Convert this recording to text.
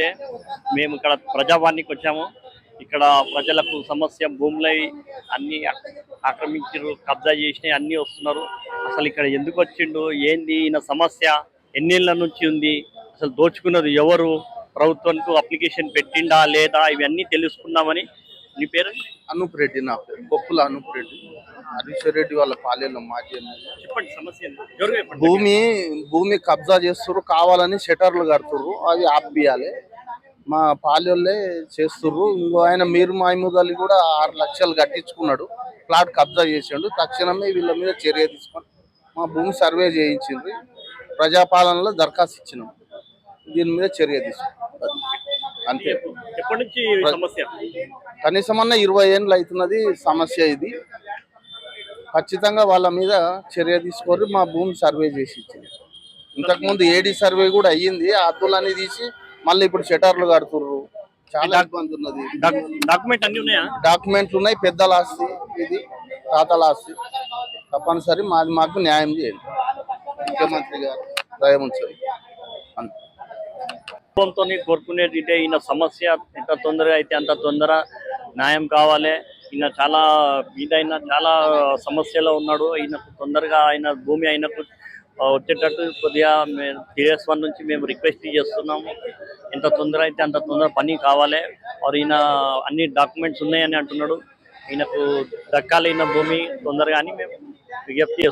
నమస్తే. మేము ఇక్కడ ప్రజావాణికి వచ్చాము. ఇక్కడ ప్రజలకు సమస్య భూములై అన్ని ఆక్రమించారు, కబ్జా చేసినాయి, అన్నీ వస్తున్నారు. అసలు ఇక్కడ ఎందుకు వచ్చిండు, ఏంది ఈయన సమస్య, ఎన్నేళ్ల నుంచి ఉంది, అసలు దోచుకున్నది ఎవరు, ప్రభుత్వానికి అప్లికేషన్ పెట్టిండా లేదా, ఇవన్నీ తెలుసుకుందామని. నీ పేరు? అనూప్ రెడ్డి. నా పేరు గొప్పల అనూప్ రెడ్డి. హరీశ్వర్ రెడ్డి వాళ్ళ పాలెంలో మాజీ ఎమ్మెల్యే. చెప్పండి సమస్య ఏంది? ఎవరు చెప్పండి. భూమి కబ్జా చేస్తుర్రు, కావాలని షటర్లు కడుతుర్రు, అవి ఆపియాలి. మా పాలెళ్ళే చేస్తుర్రు. ఇంకో ఆయన మీర్ మహమూద్ అలీ కూడా 6 లక్షలు కట్టించుకున్నాడు, ప్లాట్ కబ్జా చేసిండు. తక్షణమే వీళ్ళ మీద చర్య తీసుకొని మా భూమి సర్వే చేయించింది. ప్రజాపాలనలో దరఖాస్తు ఇచ్చినాం, దీని మీద చర్య తీసుకున్నాం అంతే. ఎప్పటి నుంచి సమస్య? కనీసం అన్న 20 ఏళ్ళు అవుతున్నది సమస్య ఇది. ఖచ్చితంగా వాళ్ళ మీద చర్య తీసుకొని మా భూమి సర్వే చేసి ఇచ్చింది. ఇంతకుముందు ఏడీ సర్వే కూడా అయ్యింది, అద్దులన్నీ తీసి మళ్ళీ ఇప్పుడు షటర్లు కడుతుర్రు. చాలా ఇబ్బంది ఉన్నది. డాక్యుమెంట్ అన్ని ఉన్నాయా? డాక్యుమెంట్లు ఉన్నాయి. పెద్దల ఆస్తి ఇది, తాతల ఆస్తి. తప్పనిసరి మాకు న్యాయం చేయండి. ముఖ్యమంత్రి గారు దయ ఉంచండి. ప్రభుత్వంతో కోరుకునేది ఇదే, ఈయన సమస్య ఎంత తొందరగా అయితే అంత తొందర న్యాయం కావాలి. ఈయన చాలా ఈయన చాలా సమస్యలో ఉన్నాడు. ఈయనకు తొందరగా ఆయన భూమి ఆయనకు వచ్చేటట్టు కొద్దిగా TS1 నుంచి మేము రిక్వెస్ట్ చేస్తున్నాము. ఎంత తొందర అయితే అంత తొందర పని కావాలి. ఈయన అన్ని డాక్యుమెంట్స్ ఉన్నాయని అంటున్నాడు. ఈయనకు దక్కాలి ఈయన భూమి తొందరగా అని మేము విజ్ఞప్తి చేస్తున్నాం.